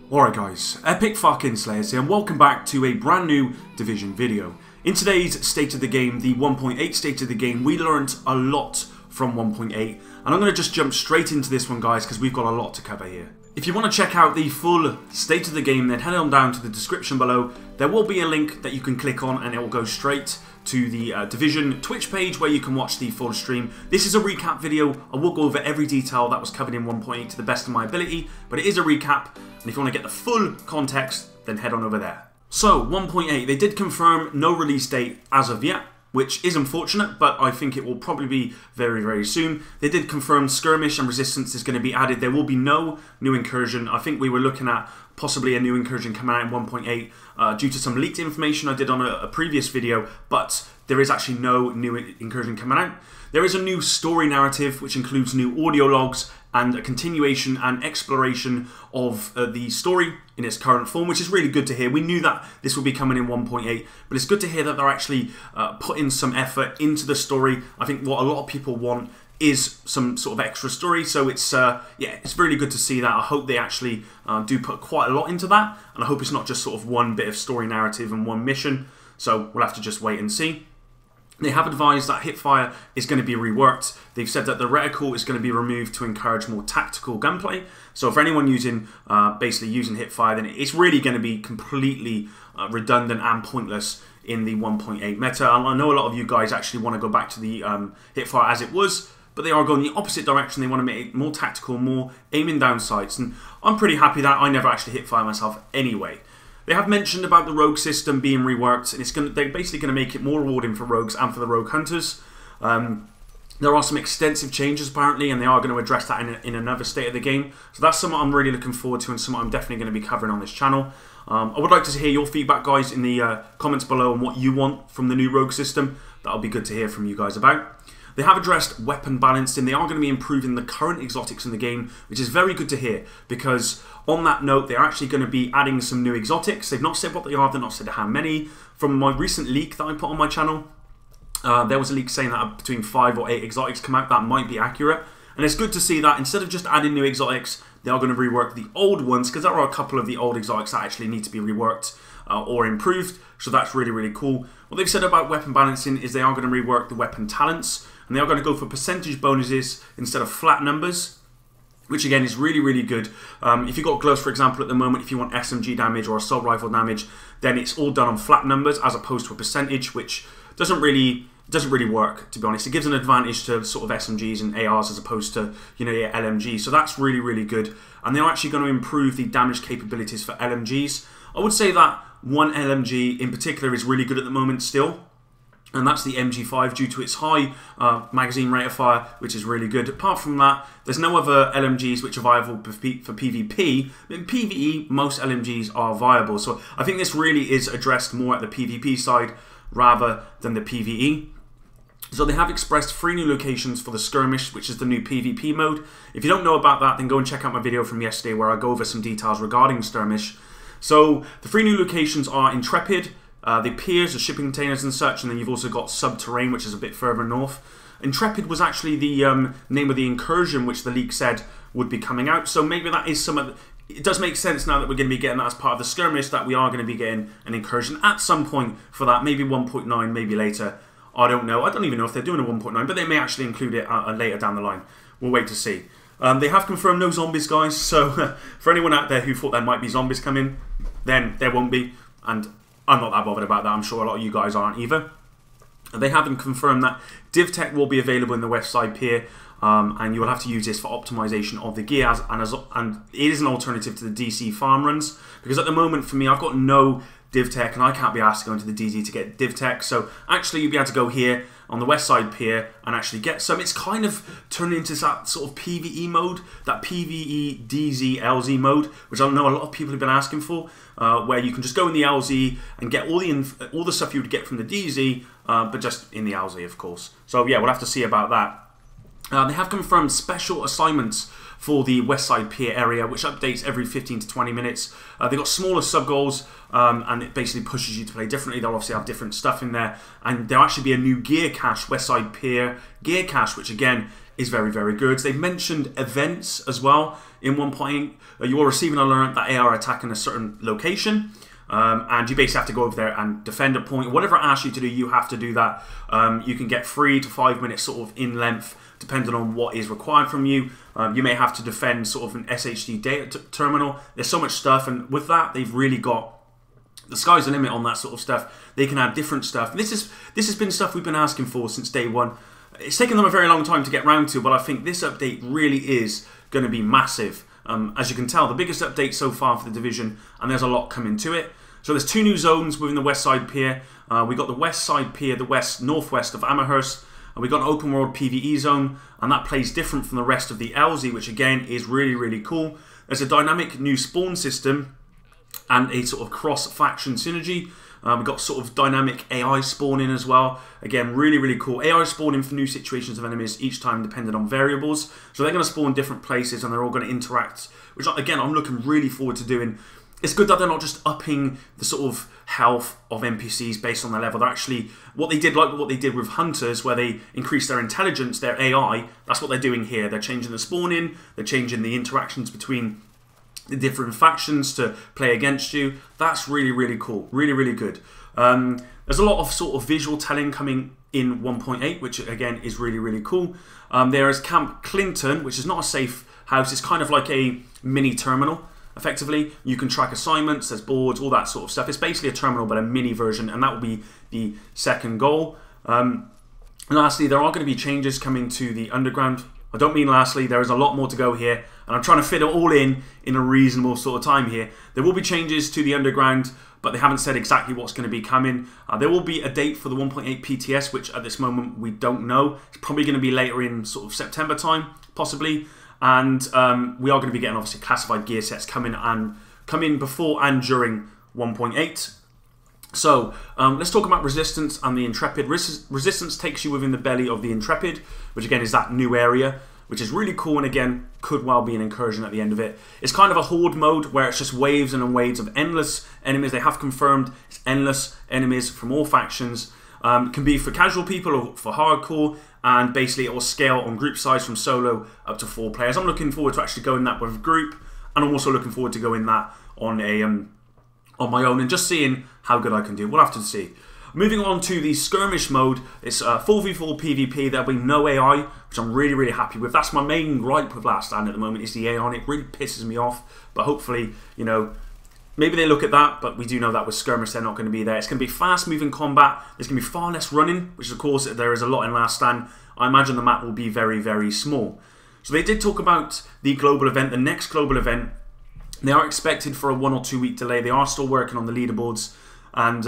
Alright guys, epic fucking slayers here and welcome back to a brand new Division video. In today's State of the Game, the 1.8 State of the Game, we learned a lot from 1.8 and I'm going to just jump straight into this one guys because we've got a lot to cover here. If you want to check out the full State of the Game, then head on down to the description below. There will be a link that you can click on and it will go straight to the Division Twitch page where you can watch the full stream. This is a recap video. I will go over every detail that was covered in 1.8 to the best of my ability, but it is a recap, and if you want to get the full context, then head on over there. So, 1.8, they did confirm no release date as of yet, which is unfortunate, but I think it will probably be very, very soon. They did confirm skirmish and resistance is going to be added. There will be no new incursion. I think we were looking at possibly a new incursion coming out in 1.8 due to some leaked information I did on a previous video, but there is actually no new incursion coming out. There is a new story narrative which includes new audio logs and a continuation and exploration of the story in its current form, which is really good to hear. We knew that this would be coming in 1.8, but it's good to hear that they're actually putting some effort into the story. I think what a lot of people want is some sort of extra story, so it's yeah, it's really good to see that. I hope they actually do put quite a lot into that, and I hope it's not just sort of one bit of story narrative and one mission, so we'll have to just wait and see. They have advised that hipfire is going to be reworked. They've said that the reticle is going to be removed to encourage more tactical gunplay. So for anyone using, basically using hipfire, then it's really going to be completely redundant and pointless in the 1.8 meta. I know a lot of you guys actually want to go back to the hipfire as it was, but they are going the opposite direction. They want to make it more tactical, more aiming down sights. And I'm pretty happy that I never actually hipfire myself anyway. They have mentioned about the rogue system being reworked, and they're basically going to make it more rewarding for rogues and for the rogue hunters. There are some extensive changes apparently, and they are going to address that in another State of the Game. So that's something I'm really looking forward to and something I'm definitely going to be covering on this channel. I would like to hear your feedback, guys, in the comments below on what you want from the new rogue system. That'll be good to hear from you guys about. They have addressed weapon balancing. They are going to be improving the current exotics in the game, which is very good to hear, because on that note, they're actually going to be adding some new exotics. They've not said what they are, they've not said how many. From my recent leak that I put on my channel, there was a leak saying that between 5 or 8 exotics come out. That might be accurate. And it's good to see that instead of just adding new exotics, they are going to rework the old ones, because there are a couple of the old exotics that actually need to be reworked or improved. So that's really, really cool. What they've said about weapon balancing is they are going to rework the weapon talents, and they are going to go for percentage bonuses instead of flat numbers, which again is really, really good. If you've got gloves, for example, at the moment, if you want SMG damage or assault rifle damage, then it's all done on flat numbers as opposed to a percentage, which doesn't really work, to be honest. It gives an advantage to sort of SMGs and ARs as opposed to, you know, your LMGs. So that's really, really good. And they're actually going to improve the damage capabilities for LMGs. I would say that one LMG in particular is really good at the moment still, and that's the MG5 due to its high magazine rate of fire, which is really good. Apart from that, there's no other LMGs which are viable for PvP. In PvE, most LMGs are viable. So I think this really is addressed more at the PvP side rather than the PvE. So they have expressed 3 new locations for the skirmish, which is the new PvP mode. If you don't know about that, then go and check out my video from yesterday where I go over some details regarding skirmish. So the 3 new locations are Intrepid, the piers, the shipping containers and such, and then you've also got subterranean, which is a bit further north. Intrepid was actually the name of the incursion which the leak said would be coming out, so maybe that is some of the... It does make sense now that we're going to be getting that as part of the skirmish, that we are going to be getting an incursion at some point for that, maybe 1.9, maybe later. I don't know. I don't even know if they're doing a 1.9, but they may actually include it later down the line. We'll wait to see. They have confirmed no zombies, guys, so for anyone out there who thought there might be zombies coming, then there won't be, and I'm not that bothered about that. I'm sure a lot of you guys aren't either. They haven't confirmed that DivTech will be available in the west side pier, and you will have to use this for optimization of the gear, and it is an alternative to the DC farm runs, because at the moment for me I've got no DivTech and I can't be asked to go into the DZ to get DivTech, so actually you'll be able to go here on the west side pier and actually get some. It's kind of turned into that sort of PvE mode, that PvE DZ LZ mode, which I know a lot of people have been asking for, where you can just go in the LZ and get all the stuff you would get from the DZ, but just in the LZ, of course. So yeah, we'll have to see about that. They have confirmed special assignments for the west side pier area, which updates every 15 to 20 minutes. They've got smaller sub-goals, and it basically pushes you to play differently. They'll obviously have different stuff in there, and there'll actually be a new gear cache, west side pier gear cache, which again is very, very good. They've mentioned events as well in 1.8. You are receiving an alert that AI are attacking a certain location. And you basically have to go over there and defend a point. Whatever it asks you to do, you have to do that. You can get 3 to 5 minutes sort of in length, depending on what is required from you. You may have to defend sort of an SHD data terminal. There's so much stuff, and with that, they've really got the sky's the limit on that sort of stuff. They can add different stuff. And this has been stuff we've been asking for since day one. It's taken them a very long time to get round to, but I think this update really is going to be massive. As you can tell, the biggest update so far for the Division, and there's a lot coming to it. So there's 2 new zones within the West Side Pier. We got the West Side Pier, the northwest of Amherst, and we got an open world PvE zone, and that plays different from the rest of the LZ, which again is really, really cool. There's a dynamic new spawn system and a sort of cross-faction synergy. We've got sort of dynamic AI spawning as well. Again, really, really cool. AI spawning for new situations of enemies each time depending on variables. So they're going to spawn different places and they're all going to interact, which again, I'm looking really forward to doing. It's good that they're not just upping the sort of health of NPCs based on their level. They're actually, what they did with Hunters, where they increased their intelligence, their AI, that's what they're doing here. They're changing the spawning, they're changing the interactions between the different factions to play against you. That's really, really cool. Really, really good. There's a lot of sort of visual telling coming in 1.8, which again is really, really cool. There is Camp Clinton, which is not a safe house. It's kind of like a mini terminal, effectively. You can track assignments, there's boards, all that sort of stuff. It's basically a terminal, but a mini version, and that will be the second goal. And lastly, there are going to be changes coming to the underground. I don't mean lastly, there is a lot more to go here, and I'm trying to fit it all in a reasonable sort of time here. There will be changes to the underground, but they haven't said exactly what's going to be coming. There will be a date for the 1.8 PTS, which at this moment we don't know. It's probably going to be later in sort of September time, possibly. And we are going to be getting obviously classified gear sets coming before and during 1.8. So let's talk about Resistance and the Intrepid. Resistance takes you within the belly of the Intrepid, which again is that new area, which is really cool, and again could well be an incursion at the end of it. It's kind of a horde mode where it's just waves and waves of endless enemies. They have confirmed it's endless enemies from all factions. It can be for casual people or for hardcore, and basically it will scale on group size from solo up to 4 players. I'm looking forward to actually going that with a group, and I'm also looking forward to going that on a on my own and just seeing how good I can do. We'll have to see. Moving on to the skirmish mode, it's 4v4 PvP. There'll be no AI, which I'm really, really happy with. That's my main gripe with Last Stand at the moment, is the AI on it. It really pisses me off, but hopefully, you know, maybe they look at that, but we do know that with skirmish they're not going to be there. It's going to be fast-moving combat. There's going to be far less running, which of course there is a lot in Last Stand. I imagine the map will be very, very small. So they did talk about the global event, the next global event. They are expected for a 1 or 2 week delay. They are still working on the leaderboards, and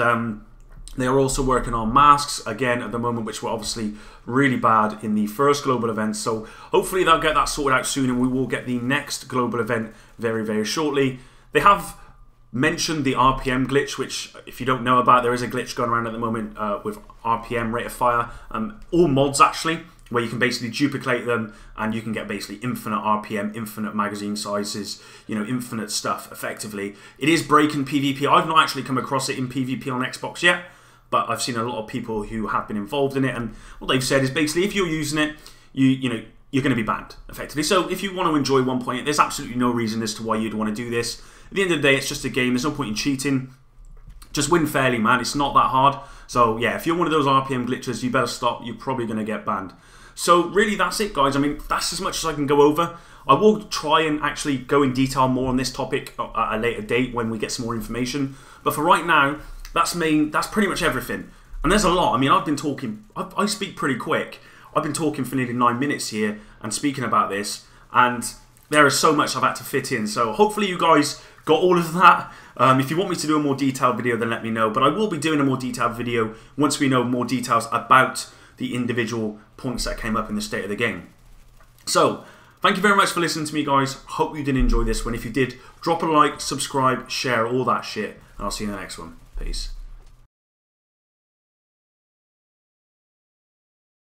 they are also working on masks again at the moment, which were obviously really bad in the first global event. So hopefully they'll get that sorted out soon, and we will get the next global event very, very shortly. They have mentioned the RPM glitch, which if you don't know about, there is a glitch going around at the moment with RPM, rate of fire, all mods actually, where you can basically duplicate them and you can get basically infinite RPM, infinite magazine sizes, you know, infinite stuff effectively. It is breaking PvP. I've not actually come across it in PvP on Xbox yet, but I've seen a lot of people who have been involved in it, and what they've said is basically if you're using it, you know, you're going to be banned effectively. So if you want to enjoy 1.8, there's absolutely no reason as to why you'd want to do this. At the end of the day, it's just a game. There's no point in cheating. Just win fairly, man. It's not that hard. So yeah, if you're one of those RPM glitches, you better stop. You're probably going to get banned. So really, that's it, guys. I mean, that's as much as I can go over. I will try and actually go in detail more on this topic at a later date when we get some more information. But for right now, that's pretty much everything. And there's a lot. I mean, I've been talking. I speak pretty quick. I've been talking for nearly 9 minutes here and speaking about this, and there is so much I've had to fit in. So hopefully you guys got all of that. If you want me to do a more detailed video, then let me know. But I will be doing a more detailed video once we know more details about the individual points that came up in the state of the game. So thank you very much for listening to me, guys. Hope you did enjoy this one. If you did, drop a like, subscribe, share, all that shit, and I'll see you in the next one. Peace.